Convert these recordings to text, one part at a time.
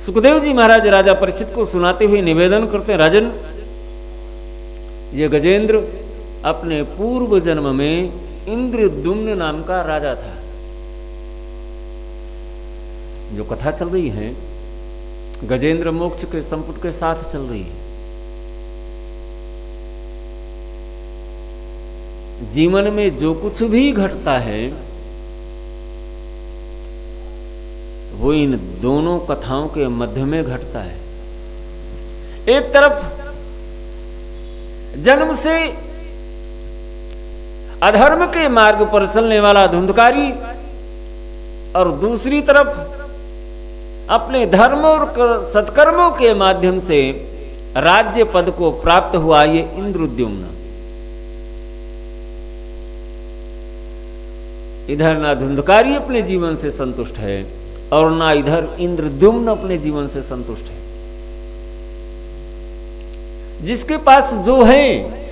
सुखदेव जी महाराज राजा परीक्षित को सुनाते हुए निवेदन करते हैं, राजन, ये गजेंद्र अपने पूर्व जन्म में इंद्रद्युम्न नाम का राजा था। जो कथा चल रही है गजेंद्र मोक्ष के संपुट के साथ चल रही है। जीवन में जो कुछ भी घटता है वो इन दोनों कथाओं के मध्य में घटता है। एक तरफ जन्म से अधर्म के मार्ग पर चलने वाला धुंधकारी और दूसरी तरफ अपने धर्म और सत्कर्मों के माध्यम से राज्य पद को प्राप्त हुआ ये इंद्रद्युम्न। इधर ना धुंधकारी अपने जीवन से संतुष्ट है और ना इधर इंद्रद्युम्न अपने जीवन से संतुष्ट है। जिसके पास जो है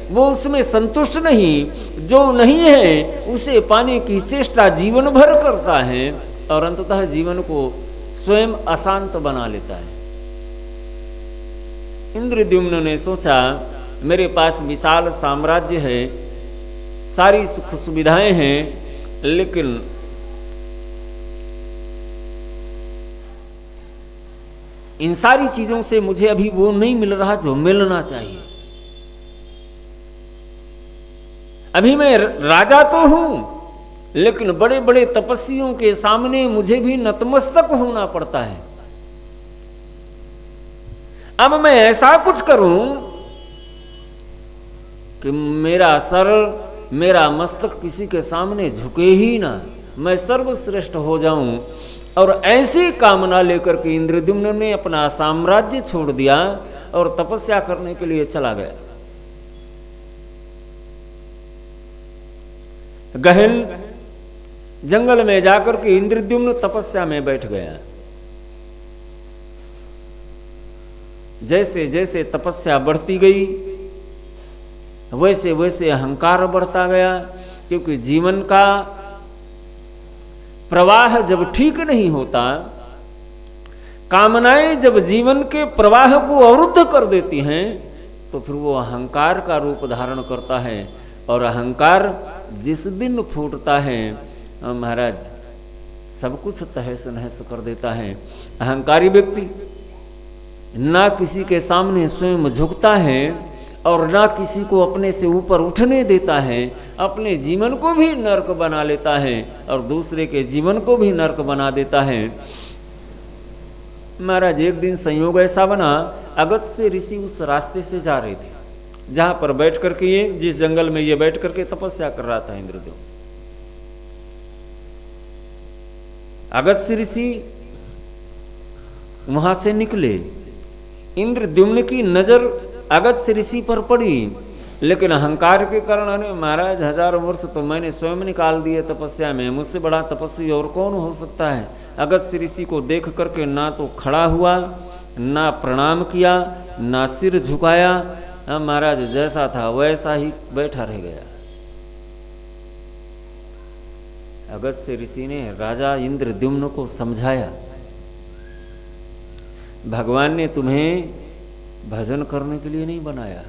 वो उसमें संतुष्ट नहीं, जो नहीं है उसे पाने की चेष्टा जीवन भर करता है और अंततः जीवन को स्वयं अशांत बना लेता है। इंद्रद्युम्न ने सोचा मेरे पास विशाल साम्राज्य है, सारी सुख सुविधाएं हैं, लेकिन इन सारी चीजों से मुझे अभी वो नहीं मिल रहा जो मिलना चाहिए। अभी मैं राजा तो हूं, लेकिन बड़े बड़े तपस्वियों के सामने मुझे भी नतमस्तक होना पड़ता है। अब मैं ऐसा कुछ करूं कि मेरा सर, मेरा मस्तक किसी के सामने झुके ही ना, मैं सर्वश्रेष्ठ हो जाऊं। और ऐसी कामना लेकर के इंद्रद्युम्न ने अपना साम्राज्य छोड़ दिया और तपस्या करने के लिए चला गया। गहन जंगल में जाकर के इंद्रद्युम्न तपस्या में बैठ गया। जैसे जैसे तपस्या बढ़ती गई वैसे वैसे अहंकार बढ़ता गया, क्योंकि जीवन का प्रवाह जब ठीक नहीं होता, कामनाएं जब जीवन के प्रवाह को अवरुद्ध कर देती हैं, तो फिर वो अहंकार का रूप धारण करता है। और अहंकार जिस दिन फूटता है महाराज सब कुछ तहस नहस कर देता है। अहंकारी व्यक्ति ना किसी के सामने स्वयं झुकता है और ना किसी को अपने से ऊपर उठने देता है, अपने जीवन को भी नरक बना लेता है और दूसरे के जीवन को भी नरक बना देता है। महाराज एक दिन संयोग ऐसा बना, अगस्त्य ऋषि उस रास्ते से जा रहे थे जहां पर बैठ करके ये, जिस जंगल में ये बैठ करके तपस्या कर रहा था इंद्रदेव। अगस्त्य ऋषि वहां से निकले। इंद्रद्युम्न की नजर अगस्त्य ऋषि पर पड़ी, लेकिन अहंकार के कारण, अरे महाराज 1000 वर्ष तो मैंने स्वयं निकाल दिए तपस्या में, मुझसे बड़ा तपस्वी और कौन हो सकता है। अगस्त्य ऋषि को देख करके ना तो खड़ा हुआ, ना प्रणाम किया, ना सिर झुकाया। महाराज जैसा था वैसा ही बैठा रह गया। अगस्त्य ऋषि ने राजा इंद्रद्युम्न को समझाया, भगवान ने तुम्हें भजन करने के लिए नहीं बनाया,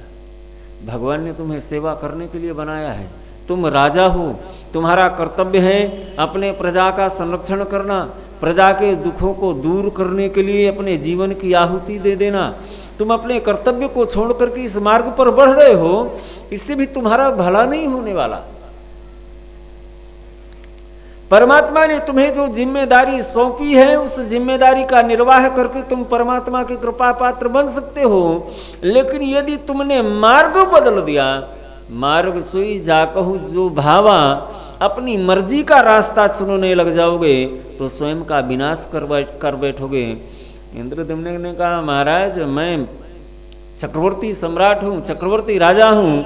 भगवान ने तुम्हें सेवा करने के लिए बनाया है। तुम राजा हो, तुम्हारा कर्तव्य है अपने प्रजा का संरक्षण करना, प्रजा के दुखों को दूर करने के लिए अपने जीवन की आहुति दे देना। तुम अपने कर्तव्य को छोड़ करके इस मार्ग पर बढ़ रहे हो, इससे भी तुम्हारा भला नहीं होने वाला। परमात्मा ने तुम्हें जो जिम्मेदारी सौंपी है उस जिम्मेदारी का निर्वाह करके तुम परमात्मा के कृपा पात्र बन सकते हो, लेकिन यदि तुमने मार्ग बदल दिया, मार्ग सोई जाकहु जो भावा, अपनी मर्जी का रास्ता चुनने लग जाओगे तो स्वयं का विनाश कर बैठोगे। इंद्रद्युम्न ने कहा, महाराज मैं चक्रवर्ती सम्राट हूँ, चक्रवर्ती राजा हूँ,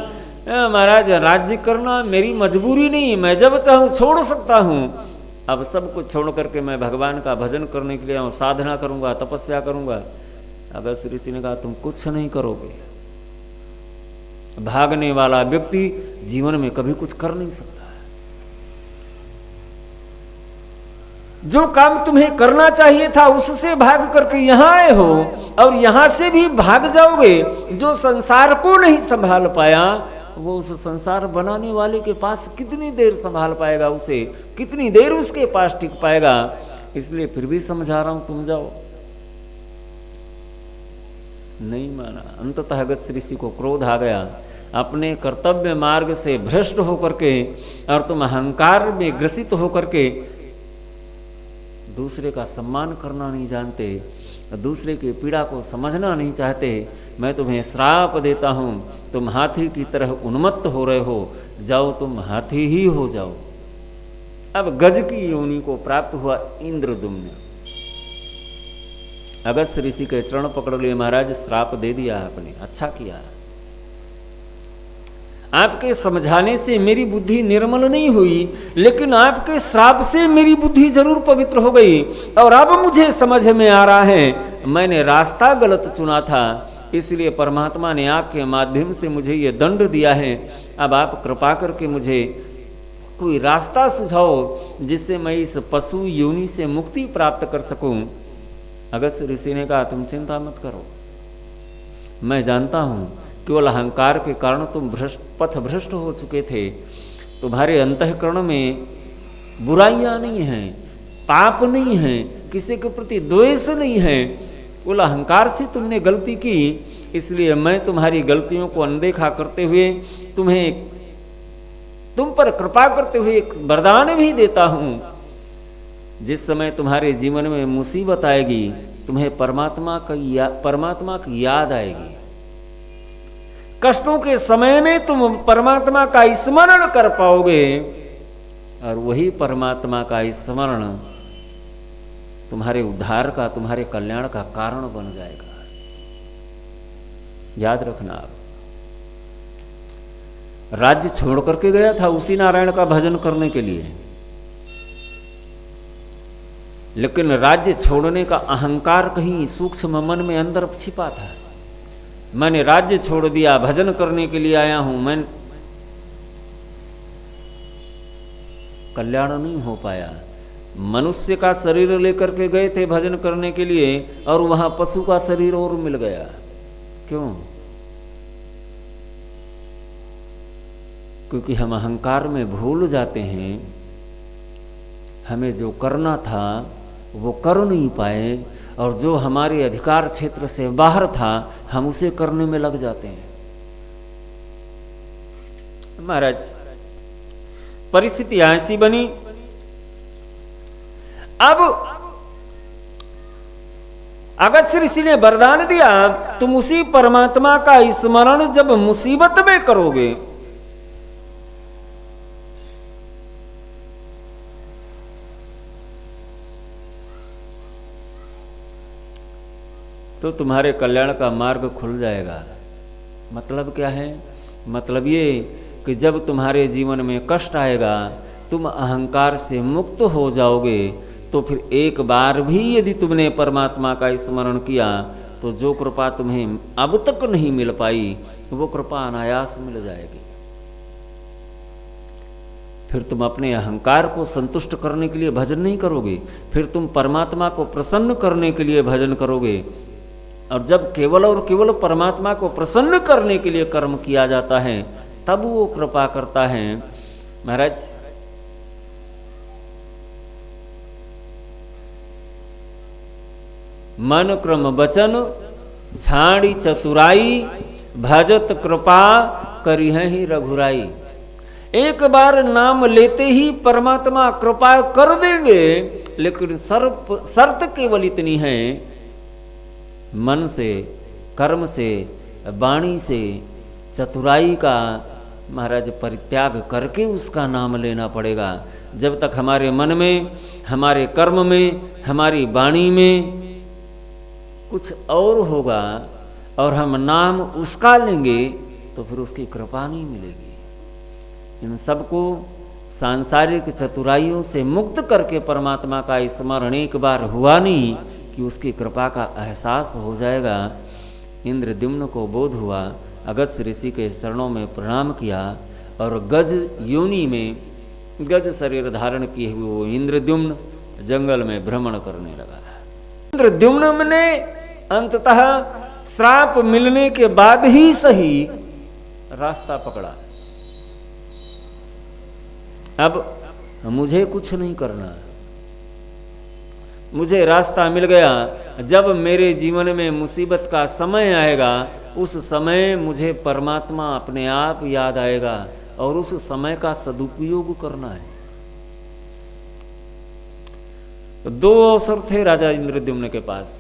महाराज राज्य करना मेरी मजबूरी नहीं, मैं जब चाहूँ छोड़ सकता हूँ। अब सब कुछ छोड़ करके मैं भगवान का भजन करने के लिए साधना करूँगा, तपस्या करूँगा। अगस्त्य ऋषि ने कहा, तुम कुछ नहीं करोगे। भागने वाला व्यक्ति जीवन में कभी कुछ कर नहीं सकता। जो काम तुम्हें करना चाहिए था उससे भाग करके यहां आए हो, और यहां से भी भाग जाओगे। जो संसार को नहीं संभाल पाया वो उस संसार बनाने वाले के पास कितनी देर संभाल पाएगा, उसे कितनी देर उसके पास टिक पाएगा। इसलिए फिर भी समझा रहा हूं, तुम जाओ। नहीं माना। अंततः अगस्त्य ऋषि को क्रोध आ गया। अपने कर्तव्य मार्ग से भ्रष्ट होकर के और तुम अहंकार में ग्रसित होकर के दूसरे का सम्मान करना नहीं जानते, दूसरे की पीड़ा को समझना नहीं चाहते, मैं तुम्हें श्राप देता हूं, तुम हाथी की तरह उन्मत्त हो रहे हो, जाओ तुम हाथी ही हो जाओ। अब गज की योनि को प्राप्त हुआ इंद्रद्युम्न। अगस्त्य ऋषि के शरण पकड़ लिए महाराज, श्राप दे दिया आपने, अच्छा किया। आपके समझाने से मेरी बुद्धि निर्मल नहीं हुई, लेकिन आपके श्राप से मेरी बुद्धि जरूर पवित्र हो गई। और अब मुझे समझ में आ रहा है मैंने रास्ता गलत चुना था, इसलिए परमात्मा ने आपके माध्यम से मुझे ये दंड दिया है। अब आप कृपा करके मुझे कोई रास्ता सुझाओ जिससे मैं इस पशु योनि से मुक्ति प्राप्त कर सकूं। अगस्त्य ऋषि ने कहा, तुम चिंता मत करो, मैं जानता हूं केवल अहंकार के कारण तुम पथ भ्रष्ट हो चुके थे। तुम्हारे अंतःकरण में बुराइयां नहीं हैं, पाप नहीं है, किसी के प्रति द्वेष नहीं है, केवल अहंकार से तुमने गलती की। इसलिए मैं तुम्हारी गलतियों को अनदेखा करते हुए तुम पर कृपा करते हुए एक वरदान भी देता हूं। जिस समय तुम्हारे जीवन में मुसीबत आएगी, तुम्हें परमात्मा की याद आएगी। कष्टों के समय में तुम परमात्मा का स्मरण कर पाओगे, और वही परमात्मा का स्मरण तुम्हारे उद्धार का, तुम्हारे कल्याण का कारण बन जाएगा। याद रखना। आप राज्य छोड़ करके गया था उसी नारायण का भजन करने के लिए, लेकिन राज्य छोड़ने का अहंकार कहीं सूक्ष्म मन में अंदर छिपा था। मैंने राज्य छोड़ दिया, भजन करने के लिए आया हूं, मैं कल्याण नहीं हो पाया। मनुष्य का शरीर लेकर के गए थे भजन करने के लिए, और वहां पशु का शरीर और मिल गया। क्यों? क्योंकि हम अहंकार में भूल जाते हैं, हमें जो करना था वो कर नहीं पाए, और जो हमारे अधिकार क्षेत्र से बाहर था हम उसे करने में लग जाते हैं। महाराज, परिस्थिति ऐसी बनी। अब अगस्त्य ऋषि ने वरदान दिया, तुम उसी परमात्मा का स्मरण जब मुसीबत में करोगे, तो तुम्हारे कल्याण का मार्ग खुल जाएगा। मतलब क्या है? मतलब ये कि जब तुम्हारे जीवन में कष्ट आएगा, तुम अहंकार से मुक्त हो जाओगे, तो फिर एक बार भी यदि तुमने परमात्मा का स्मरण किया, तो जो कृपा तुम्हें अब तक नहीं मिल पाई, वो कृपा अनायास मिल जाएगी। फिर तुम अपने अहंकार को संतुष्ट करने के लिए भजन नहीं करोगे, फिर तुम परमात्मा को प्रसन्न करने के लिए भजन करोगे। और जब केवल और केवल परमात्मा को प्रसन्न करने के लिए कर्म किया जाता है, तब वो कृपा करता है। महाराज, मन क्रम वचन छाड़ी चतुराई, भजत कृपा करिहि रघुराई। एक बार नाम लेते ही परमात्मा कृपा कर देंगे, लेकिन शर्त केवल इतनी है, मन से, कर्म से, वाणी से चतुराई का महाराज परित्याग करके उसका नाम लेना पड़ेगा। जब तक हमारे मन में, हमारे कर्म में, हमारी वाणी में कुछ और होगा और हम नाम उसका लेंगे, तो फिर उसकी कृपा नहीं मिलेगी। इन सबको सांसारिक चतुराइयों से मुक्त करके परमात्मा का स्मरण एक बार हुआ नहीं कि उसकी कृपा का एहसास हो जाएगा। इंद्रद्युम्न को बोध हुआ, अगस्त्य ऋषि के चरणों में प्रणाम किया, और गज योनि में गज शरीर धारण किए हुए वो इंद्रद्युम्न जंगल में भ्रमण करने लगा। इंद्रद्युम्न ने अंततः श्राप मिलने के बाद ही सही रास्ता पकड़ा। अब मुझे कुछ नहीं करना, मुझे रास्ता मिल गया। जब मेरे जीवन में मुसीबत का समय आएगा उस समय मुझे परमात्मा अपने आप याद आएगा और उस समय का सदुपयोग करना है। तो दो अवसर थे राजा इंद्रद्युम्न के पास,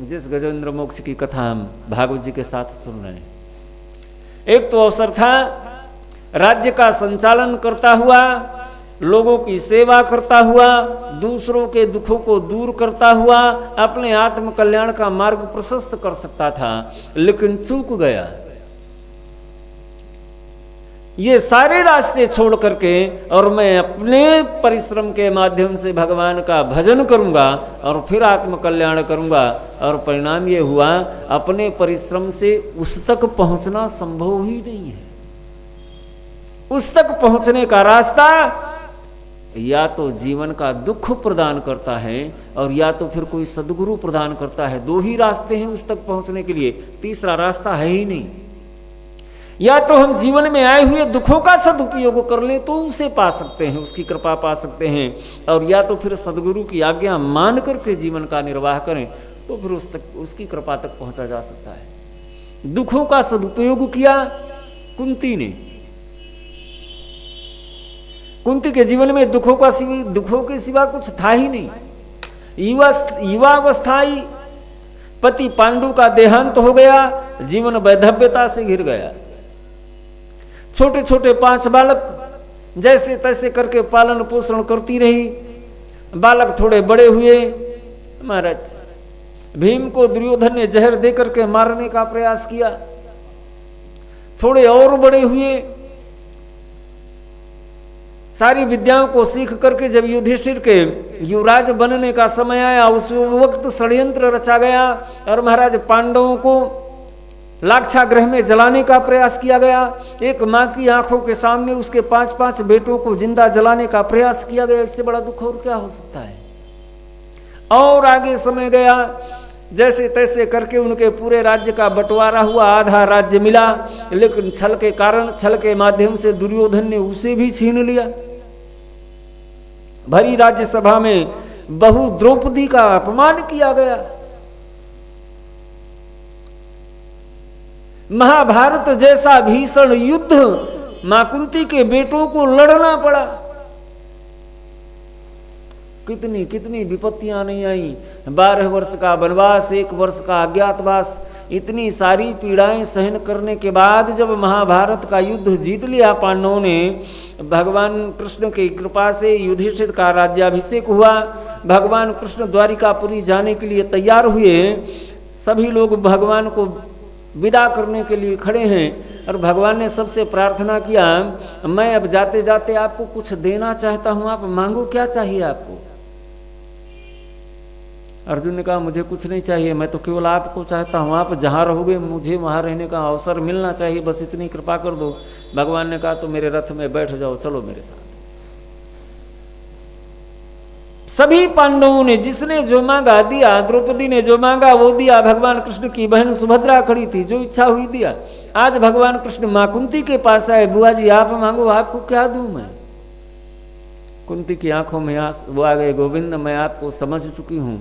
जिस गजेंद्र मोक्ष की कथा हम भागवत जी के साथ सुन रहे हैं। एक तो अवसर था राज्य का संचालन करता हुआ, लोगों की सेवा करता हुआ, दूसरों के दुखों को दूर करता हुआ अपने आत्म कल्याण का मार्ग प्रशस्त कर सकता था, लेकिन चूक गया। ये सारे रास्ते छोड़ करके और मैं अपने परिश्रम के माध्यम से भगवान का भजन करूंगा और फिर आत्म कल्याण करूंगा, और परिणाम ये हुआ अपने परिश्रम से उस तक पहुंचना संभव ही नहीं है। उस तक पहुंचने का रास्ता या तो जीवन का दुख प्रदान करता है और या तो फिर कोई सद्गुरु प्रदान करता है। दो ही रास्ते हैं उस तक पहुंचने के लिए, तीसरा रास्ता है ही नहीं। या तो हम जीवन में आए हुए दुखों का सदुपयोग कर लें तो उसे पा सकते हैं, उसकी कृपा पा सकते हैं, और या तो फिर सदगुरु की आज्ञा मान करके जीवन का निर्वाह करें तो फिर उसकी कृपा तक पहुंचा जा सकता है। दुखों का सदुपयोग किया कुंती ने। कुंती के जीवन में दुखों के सिवा कुछ था ही नहीं। युवावस्था आई, पति पांडु का देहांत हो गया, जीवन वैधव्यता से घिर गया। छोटे छोटे 5 बालक जैसे तैसे करके पालन पोषण करती रही। बालक थोड़े बड़े हुए, महाराज भीम को दुर्योधन ने जहर दे करके मारने का प्रयास किया। थोड़े और बड़े हुए, सारी विद्याओं को सीख करके जब युधिष्ठिर के युवराज बनने का समय आया उस वक्त षड्यंत्र रचा गया और महाराज पांडवों को लाक्षागृह में जलाने का प्रयास किया गया। एक मां की आंखों के सामने उसके 5-5 बेटों को जिंदा जलाने का प्रयास किया गया। इससे बड़ा दुख और क्या हो सकता है। और आगे समय गया, जैसे तैसे करके उनके पूरे राज्य का बंटवारा हुआ, आधा राज्य मिला, लेकिन छल के कारण, छल के माध्यम से दुर्योधन ने उसे भी छीन लिया। भरी राज्यसभा में बहु द्रौपदी का अपमान किया गया। महाभारत जैसा भीषण युद्ध मां कुंती के बेटों को लड़ना पड़ा। कितनी कितनी विपत्तियां नहीं आई। 12 वर्ष का वनवास, 1 वर्ष का अज्ञातवास, इतनी सारी पीड़ाएं सहन करने के बाद जब महाभारत का युद्ध जीत लिया पांडवों ने, भगवान कृष्ण की कृपा से युधिष्ठिर का राज्याभिषेक हुआ। भगवान कृष्ण द्वारिकापुरी जाने के लिए तैयार हुए। सभी लोग भगवान को विदा करने के लिए खड़े हैं और भगवान ने सबसे प्रार्थना किया, मैं अब जाते जाते आपको कुछ देना चाहता हूं, आप मांगो, क्या चाहिए आपको। अर्जुन ने कहा, मुझे कुछ नहीं चाहिए, मैं तो केवल आपको चाहता हूं, आप जहां रहोगे मुझे वहां रहने का अवसर मिलना चाहिए, बस इतनी कृपा कर दो। भगवान ने कहा, तो मेरे रथ में बैठ जाओ, चलो मेरे साथ। सभी पांडवों ने जिसने जो मांगा दिया, द्रौपदी ने जो मांगा वो दिया। भगवान कृष्ण की बहन सुभद्रा खड़ी थी, जो इच्छा हुई दिया। आज भगवान कृष्ण मां कुंती के पास आए, बुआ जी आप मांगो, आपको क्या दूं मैं। कुंती की आंखों में वो आ गए, गोविंद मैं आपको समझ चुकी हूं,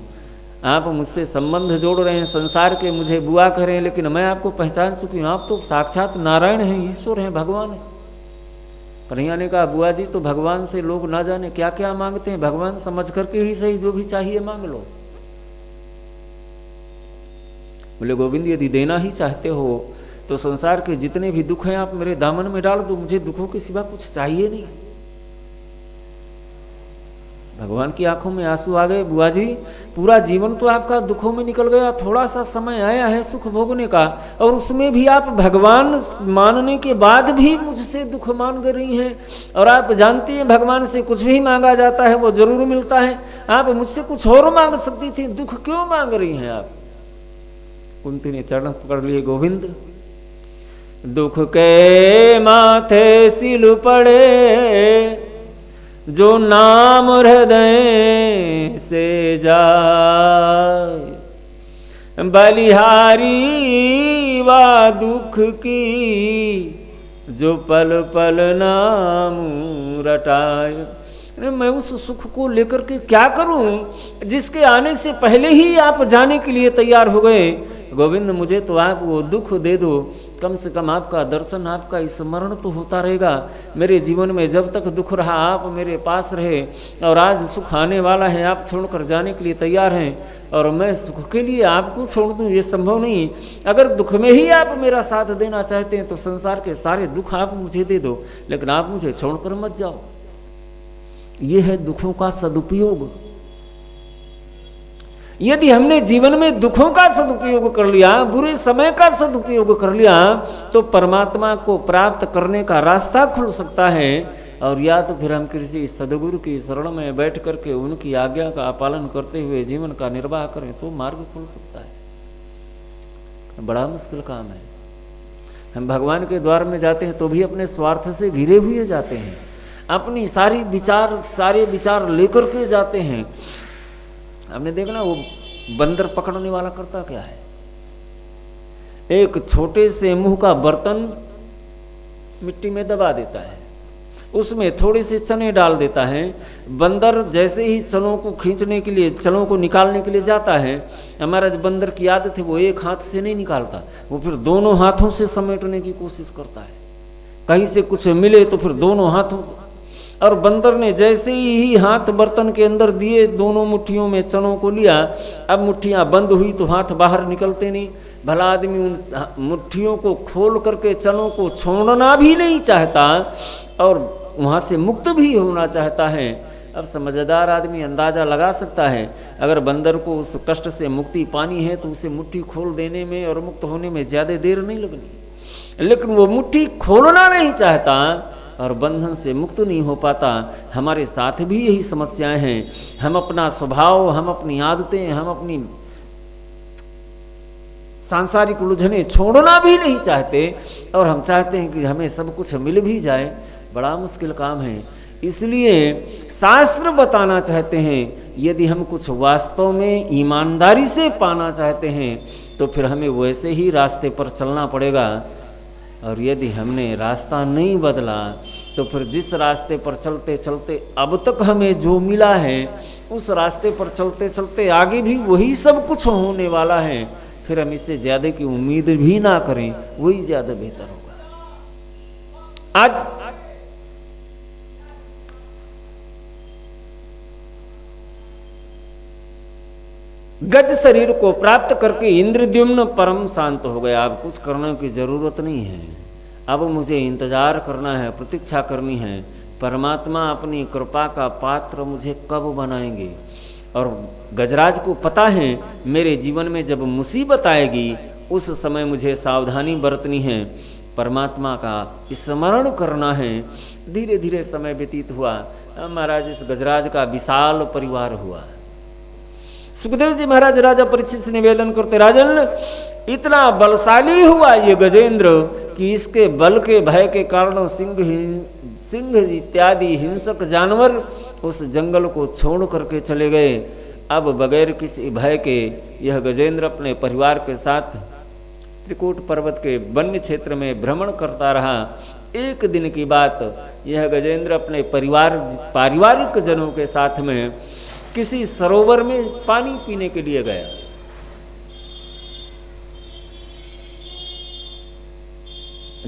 आप मुझसे संबंध जोड़ रहे हैं, संसार के मुझे बुआ करें, लेकिन मैं आपको पहचान चुकी हूं, आप तो साक्षात नारायण हैं, ईश्वर हैं, भगवान है। कन्हैया ने कहा, बुआ जी तो भगवान से लोग ना जाने क्या क्या मांगते हैं, भगवान समझ करके ही सही, जो भी चाहिए मांग लो। बोले, गोविंद यदि देना ही चाहते हो तो संसार के जितने भी दुख हैं आप मेरे दामन में डाल दो, मुझे दुखों के सिवा कुछ चाहिए नहीं। भगवान की आंखों में आंसू आ गए, बुआ जी पूरा जीवन तो आपका दुखों में निकल गया, थोड़ा सा समय आया है सुख भोगने का, और उसमें भी आप भगवान मानने के बाद भी मुझसे दुख मांग रही हैं। और आप जानती हैं भगवान से कुछ भी मांगा जाता है वो जरूर मिलता है, आप मुझसे कुछ और मांग सकती थी, दुख क्यों मांग रही हैं आप। कुंती ने चरण पकड़ लिए, गोविंद दुख के माथे सिल पड़े, जो नाम हृदय से जाए, बलिहारी वा दुख की जो पल पल नाम रटाए। मैं उस सुख को लेकर के क्या करूं जिसके आने से पहले ही आप जाने के लिए तैयार हो गए। गोविंद मुझे तो आप वो दुख दे दो, कम से कम आपका दर्शन, आपका स्मरण तो होता रहेगा। मेरे जीवन में जब तक दुख रहा आप मेरे पास रहे, और आज सुख आने वाला है, आप छोड़कर जाने के लिए तैयार हैं, और मैं सुख के लिए आपको छोड़ दूं, ये संभव नहीं। अगर दुख में ही आप मेरा साथ देना चाहते हैं तो संसार के सारे दुख आप मुझे दे दो, लेकिन आप मुझे छोड़कर मत जाओ। ये है दुखों का सदुपयोग। यदि हमने जीवन में दुखों का सदुपयोग कर लिया, बुरे समय का सदुपयोग कर लिया, तो परमात्मा को प्राप्त करने का रास्ता खुल सकता है। और या तो फिर हम किसी सदगुरु की शरण में बैठ करके उनकी आज्ञा का पालन करते हुए जीवन का निर्वाह करें तो मार्ग खुल सकता है। बड़ा मुश्किल काम है। हम भगवान के द्वार में जाते हैं तो भी अपने स्वार्थ से घिरे हुए जाते हैं, अपनी सारे विचार लेकर के जाते हैं। हमने देखना वो बंदर पकड़ने वाला करता क्या है, एक छोटे से मुंह का बर्तन मिट्टी में दबा देता है, उसमें थोड़े से चने डाल देता है। बंदर जैसे ही चनों को खींचने के लिए, चनों को निकालने के लिए जाता है, हमारा जो बंदर की आदत है वो एक हाथ से नहीं निकालता, वो फिर दोनों हाथों से समेटने की कोशिश करता है। कहीं से कुछ मिले तो फिर दोनों हाथों से। और बंदर ने जैसे ही हाथ बर्तन के अंदर दिए, दोनों मुट्ठियों में चनों को लिया, अब मुट्ठियां बंद हुई तो हाथ बाहर निकलते नहीं। भला आदमी उन मुट्ठियों को खोल करके चनों को छोड़ना भी नहीं चाहता और वहाँ से मुक्त भी होना चाहता है। अब समझदार आदमी अंदाजा लगा सकता है, अगर बंदर को उस कष्ट से मुक्ति पानी है तो उसे मुट्ठी खोल देने में और मुक्त होने में ज़्यादा देर नहीं लगनी। लेकिन वो मुट्ठी खोलना नहीं चाहता और बंधन से मुक्त नहीं हो पाता। हमारे साथ भी यही समस्याएं हैं। हम अपना स्वभाव, हम अपनी आदतें, हम अपनी सांसारिक उलझने छोड़ना भी नहीं चाहते, और हम चाहते हैं कि हमें सब कुछ मिल भी जाए। बड़ा मुश्किल काम है। इसलिए शास्त्र बताना चाहते हैं, यदि हम कुछ वास्तव में ईमानदारी से पाना चाहते हैं तो फिर हमें वैसे ही रास्ते पर चलना पड़ेगा। और यदि हमने रास्ता नहीं बदला तो फिर जिस रास्ते पर चलते चलते अब तक हमें जो मिला है, उस रास्ते पर चलते चलते आगे भी वही सब कुछ होने वाला है। फिर हम इससे ज़्यादा की उम्मीद भी ना करें, वही ज़्यादा बेहतर होगा। आज गज शरीर को प्राप्त करके इंद्रद्युम्न परम शांत हो गया। अब कुछ करने की जरूरत नहीं है, अब मुझे इंतजार करना है, प्रतीक्षा करनी है। परमात्मा अपनी कृपा का पात्र मुझे कब बनाएंगे। और गजराज को पता है मेरे जीवन में जब मुसीबत आएगी उस समय मुझे सावधानी बरतनी है, परमात्मा का स्मरण करना है। धीरे धीरे समय व्यतीत हुआ। महाराज इस गजराज का विशाल परिवार हुआ। सुखदेव जी महाराज राजा परीक्षित से निवेदन करते, राजन इतना बलशाली हुआ ये गजेंद्र कि इसके बल के भय के कारण सिंह इत्यादि हिंसक जानवर उस जंगल को छोड़ करके चले गए। अब बगैर किसी भय के यह गजेंद्र अपने परिवार के साथ त्रिकूट पर्वत के वन्य क्षेत्र में भ्रमण करता रहा। एक दिन की बात, यह गजेंद्र अपने पारिवारिक जनों के साथ में किसी सरोवर में पानी पीने के लिए गया।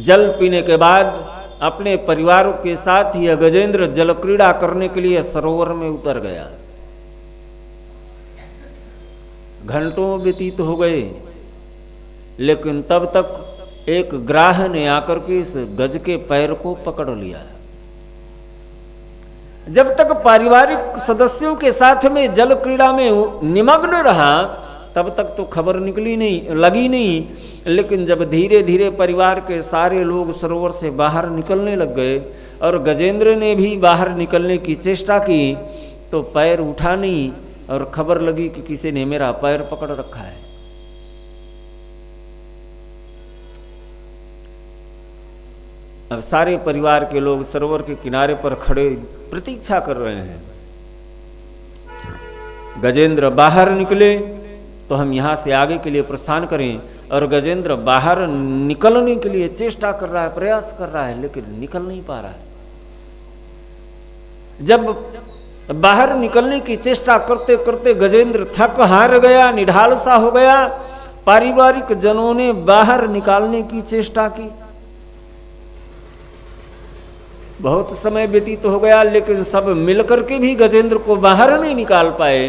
जल पीने के बाद अपने परिवार के साथ यह गजेंद्र जल क्रीड़ा करने के लिए सरोवर में उतर गया। घंटों व्यतीत हो गए, लेकिन तब तक एक ग्राह ने आकर के इस गज के पैर को पकड़ लिया। जब तक पारिवारिक सदस्यों के साथ में जल क्रीड़ा में निमग्न रहा तब तक तो खबर लगी नहीं, लेकिन जब धीरे धीरे परिवार के सारे लोग सरोवर से बाहर निकलने लग गए और गजेंद्र ने भी बाहर निकलने की चेष्टा की तो पैर उठा नहीं और खबर लगी कि किसी ने मेरा पैर पकड़ रखा है। अब सारे परिवार के लोग सरोवर के किनारे पर खड़े प्रतीक्षा कर रहे हैं। गजेंद्र बाहर निकले तो हम यहाँ से आगे के लिए प्रस्थान करें, और गजेंद्र बाहर निकलने के लिए चेष्टा कर रहा है, प्रयास कर रहा है, लेकिन निकल नहीं पा रहा है। जब बाहर निकलने की चेष्टा करते करते गजेंद्र थक हार गया, निढाल सा हो गया, पारिवारिक जनों ने बाहर निकालने की चेष्टा की। बहुत समय व्यतीत हो गया, लेकिन सब मिलकर के भी गजेंद्र को बाहर नहीं निकाल पाए।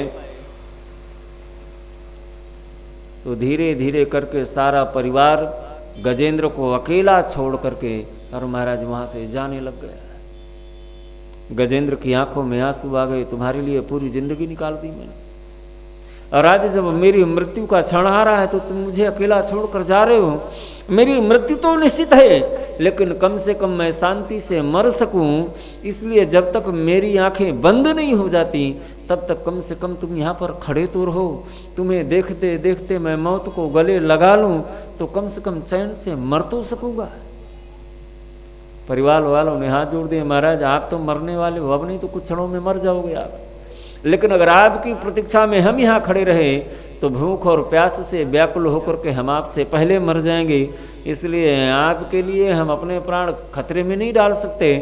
तो धीरे धीरे करके सारा परिवार गजेंद्र को अकेला छोड़ करके और महाराज वहां से जाने लग गया। गजेंद्र की आंखों में आंसू आ गए, तुम्हारे लिए पूरी जिंदगी निकाल दी मैंने, और आज जब मेरी मृत्यु का क्षण आ रहा है तो तुम मुझे अकेला छोड़कर जा रहे हो। मेरी मृत्यु तो निश्चित है, लेकिन कम से कम मैं शांति से मर सकूं, इसलिए जब तक मेरी आंखें बंद नहीं हो जाती तब तक कम से कम तुम यहाँ पर खड़े तो रहो। तुम्हें देखते देखते मैं मौत को गले लगा लूं तो कम से कम चैन से मर तो सकूंगा। परिवार वालों ने हाथ जोड़ दिए, महाराज आप तो मरने वाले हो, अब नहीं तो कुछ क्षणों में मर जाओगे आप, लेकिन अगर आपकी प्रतीक्षा में हम यहाँ खड़े रहे तो भूख और प्यास से व्याकुल होकर के हम आपसे पहले मर जाएंगे, इसलिए आपके लिए हम अपने प्राण खतरे में नहीं डाल सकते।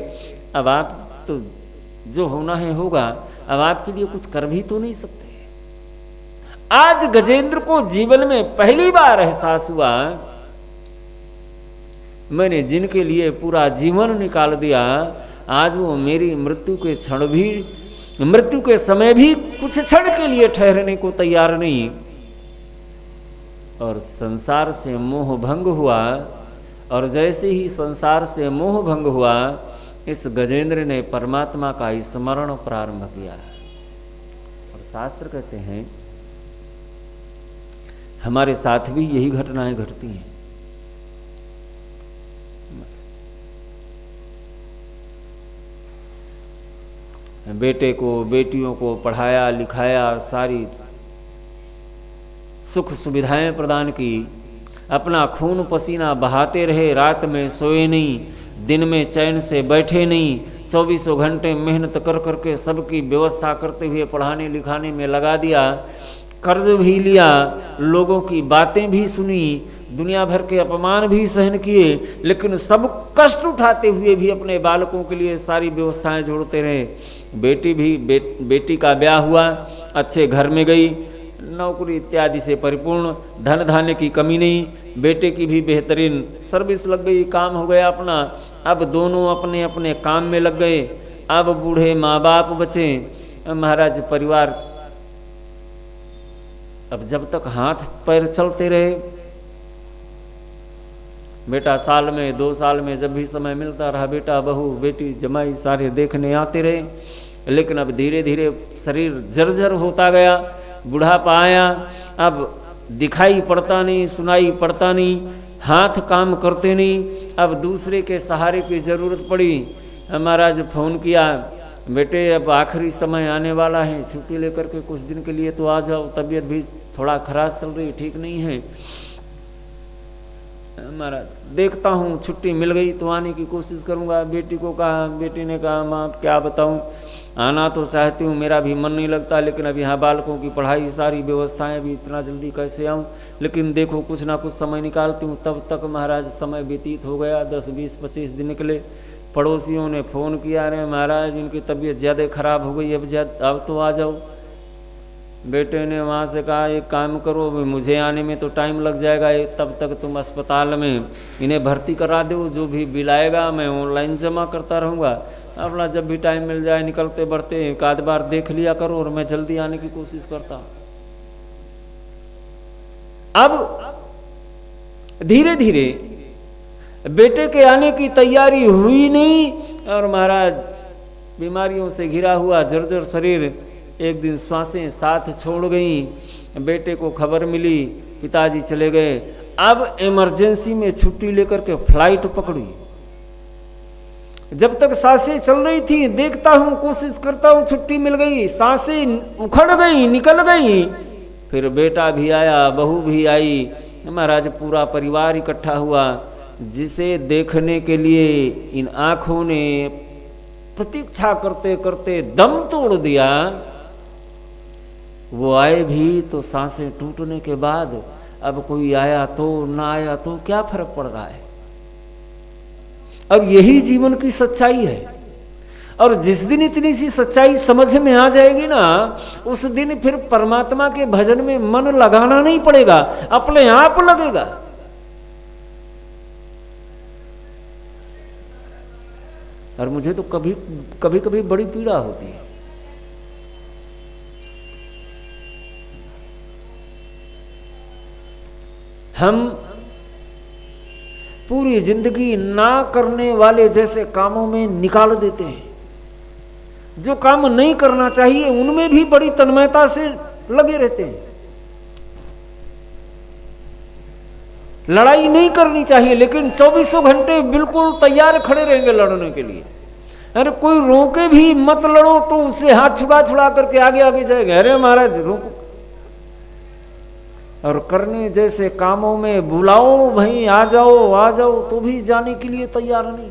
अब आप तो जो होना है होगा, अब आपके लिए कुछ कर भी तो नहीं सकते। आज गजेंद्र को जीवन में पहली बार एहसास हुआ, मैंने जिनके लिए पूरा जीवन निकाल दिया, आज वो मेरी मृत्यु के क्षण भी, मृत्यु के समय भी कुछ क्षण के लिए ठहरने को तैयार नहीं। और संसार से मोह भंग हुआ, और जैसे ही संसार से मोह भंग हुआ, इस गजेंद्र ने परमात्मा का स्मरण प्रारंभ किया। और शास्त्र कहते हैं हमारे साथ भी यही घटनाएं घटती हैं। बेटे को बेटियों को पढ़ाया लिखाया, सारी सुख सुविधाएं प्रदान की, अपना खून पसीना बहाते रहे, रात में सोए नहीं, दिन में चैन से बैठे नहीं, 24 घंटे मेहनत कर करके सबकी व्यवस्था करते हुए पढ़ाने लिखाने में लगा दिया, कर्ज भी लिया, लोगों की बातें भी सुनी, दुनिया भर के अपमान भी सहन किए, लेकिन सब कष्ट उठाते हुए भी अपने बालकों के लिए सारी व्यवस्थाएं जोड़ते रहे। बेटी भी बेटी का ब्याह हुआ, अच्छे घर में गई, नौकरी इत्यादि से परिपूर्ण, धन धान्य की कमी नहीं, बेटे की भी बेहतरीन सर्विस लग गई, काम हो गया अपना। अब दोनों अपने अपने काम में लग गए। अब बूढ़े माँ बाप बचे। महाराज परिवार अब जब तक हाथ पैर चलते रहे, बेटा साल में 2 साल में जब भी समय मिलता रहा, बेटा बहू बेटी जमाई सारे देखने आते रहे, लेकिन अब धीरे धीरे शरीर जर्जर होता गया, बुढ़ापा आया, अब दिखाई पड़ता नहीं, सुनाई पड़ता नहीं, हाथ काम करते नहीं, अब दूसरे के सहारे की ज़रूरत पड़ी। महाराज फ़ोन किया, बेटे अब आखिरी समय आने वाला है, छुट्टी लेकर के कुछ दिन के लिए तो आ जाओ, तबीयत भी थोड़ा खराब चल रही, ठीक नहीं है। महाराज देखता हूँ छुट्टी मिल गई तो आने की कोशिश करूँगा। बेटी को कहा, बेटी ने कहा माँ क्या बताऊँ, आना तो चाहती हूँ, मेरा भी मन नहीं लगता, लेकिन अब यहाँ बालकों की पढ़ाई सारी व्यवस्थाएं भी, इतना जल्दी कैसे आऊँ, लेकिन देखो कुछ ना कुछ समय निकालती हूँ। तब तक महाराज समय व्यतीत हो गया, 10, 20, 25 दिन निकले। पड़ोसियों ने फ़ोन किया, अरे महाराज इनकी तबीयत ज़्यादा खराब हो गई, अब तो आ जाओ। बेटे ने वहाँ से कहा एक काम करो, मुझे आने में तो टाइम लग जाएगा, तब तक तुम अस्पताल में इन्हें भर्ती करा दो, जो भी बिल आएगा मैं ऑनलाइन जमा करता रहूँगा, अपना जब भी टाइम मिल जाए निकलते बढ़ते एक आध बार देख लिया करो, और मैं जल्दी आने की कोशिश करता हूँ। अब धीरे धीरे बेटे के आने की तैयारी हुई नहीं, और महाराज बीमारियों से घिरा हुआ जर्जर शरीर, एक दिन सांसें साथ छोड़ गई। बेटे को खबर मिली, पिताजी चले गए। अब इमरजेंसी में छुट्टी लेकर के फ्लाइट पकड़ी। जब तक सांसें चल रही थी, देखता हूँ कोशिश करता हूँ, छुट्टी मिल गई, सांसें उखड़ गई, निकल गई। फिर बेटा भी आया, बहू भी आई, महाराज पूरा परिवार इकट्ठा हुआ। जिसे देखने के लिए इन आंखों ने प्रतीक्षा करते करते दम तोड़ दिया, वो आए भी तो सांसें टूटने के बाद अब कोई आया तो ना आया तो क्या फर्क पड़ रहा है। और यही जीवन की सच्चाई है। और जिस दिन इतनी सी सच्चाई समझ में आ जाएगी ना, उस दिन फिर परमात्मा के भजन में मन लगाना नहीं पड़ेगा, अपने आप लगेगा। और मुझे तो कभी कभी बड़ी पीड़ा होती है। हम पूरी जिंदगी ना करने वाले जैसे कामों में निकाल देते हैं। जो काम नहीं करना चाहिए उनमें भी बड़ी तन्मयता से लगे रहते हैं। लड़ाई नहीं करनी चाहिए लेकिन 24 घंटे बिल्कुल तैयार खड़े रहेंगे लड़ने के लिए। अरे कोई रोके भी मत लड़ो तो उससे हाथ छुड़ा करके आगे आगे जाएंगे। अरे महाराज रोको। और करने जैसे कामों में बुलाओ भाई आ जाओ तो भी जाने के लिए तैयार नहीं।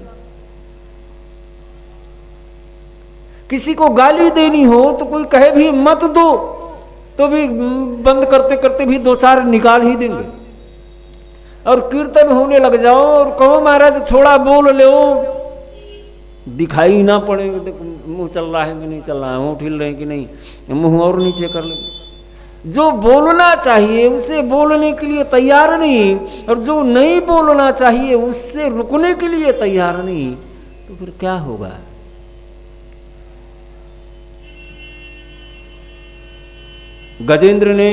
किसी को गाली देनी हो तो कोई कहे भी मत दो तो भी बंद करते करते भी 2-4 निकाल ही देंगे। और कीर्तन होने लग जाओ और कहो महाराज थोड़ा बोल लो, दिखाई ना पड़े मुंह चल रहा है कि नहीं चल रहा है, मुंह हिल रहे कि नहीं, मुंह और नीचे कर लेंगे। जो बोलना चाहिए उसे बोलने के लिए तैयार नहीं, और जो नहीं बोलना चाहिए उससे रुकने के लिए तैयार नहीं, तो फिर क्या होगा। गजेंद्र ने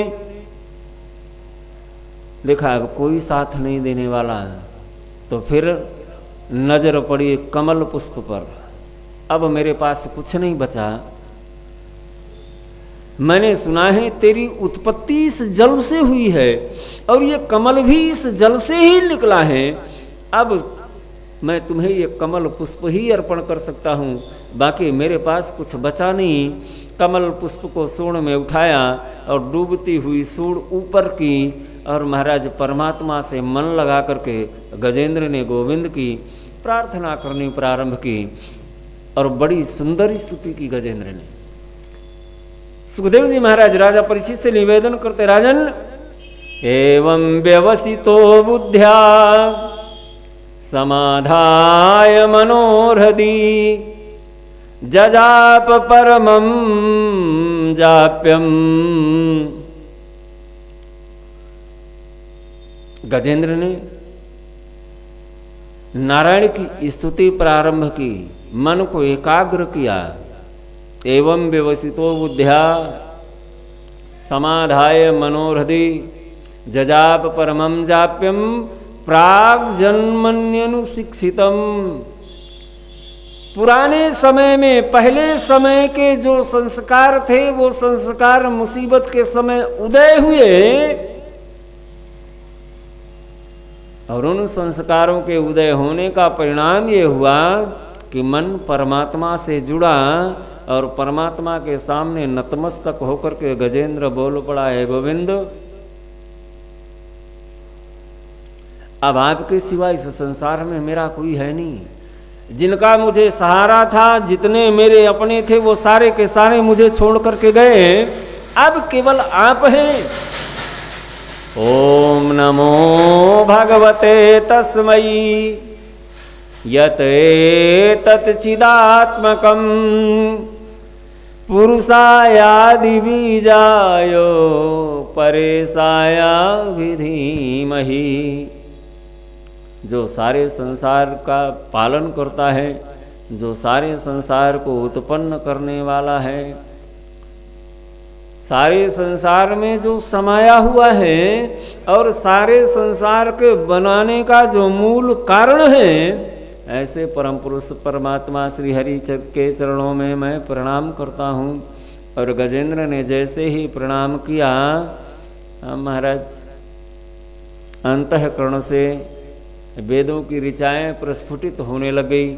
देखा अब कोई साथ नहीं देने वाला, तो फिर नजर पड़ी कमल पुष्प पर। अब मेरे पास कुछ नहीं बचा। मैंने सुना है तेरी उत्पत्ति इस जल से हुई है और ये कमल भी इस जल से ही निकला है। अब मैं तुम्हें ये कमल पुष्प ही अर्पण कर सकता हूँ, बाकी मेरे पास कुछ बचा नहीं। कमल पुष्प को सूंड में उठाया और डूबती हुई सूंड ऊपर की, और महाराज परमात्मा से मन लगा करके गजेंद्र ने गोविंद की प्रार्थना करनी प्रारंभ की, और बड़ी सुंदर स्तुति की गजेंद्र ने। सुखदेव जी महाराज राजा परीक्षित से निवेदन करते, राजन एवं व्यवसितो बुद्ध्या समाधाय मनोहृदि जजाप परमं जाप्यम। गजेंद्र ने नारायण की स्तुति प्रारंभ की, मन को एकाग्र किया। एवं व्यवसितो बुद्ध्या समाधाय मनोहृदि जजाप परमं जाप्यम प्राग जन्मन्यनुशिक्षितम। पुराने समय में, पहले समय के जो संस्कार थे वो संस्कार मुसीबत के समय उदय हुए, और उन संस्कारों के उदय होने का परिणाम ये हुआ कि मन परमात्मा से जुड़ा, और परमात्मा के सामने नतमस्तक होकर के गजेंद्र बोल पड़ा, है गोविंद अब आपके सिवा इस संसार में मेरा कोई है नहीं। जिनका मुझे सहारा था, जितने मेरे अपने थे, वो सारे के सारे मुझे छोड़ करके गए, अब केवल आप हैं। ओम नमो भगवते तस्मै यत एतत् चिदात्मकं पुरुषायादि बीजायो परेशाया विधीमहि। जो सारे संसार का पालन करता है, जो सारे संसार को उत्पन्न करने वाला है, सारे संसार में जो समाया हुआ है, और सारे संसार के बनाने का जो मूल कारण है, ऐसे परम पुरुष परमात्मा श्री हरि के चरणों में मैं प्रणाम करता हूँ। और गजेंद्र ने जैसे ही प्रणाम किया, महाराज अंतःकरण से वेदों की ऋचाएं प्रस्फुटित होने लग गई।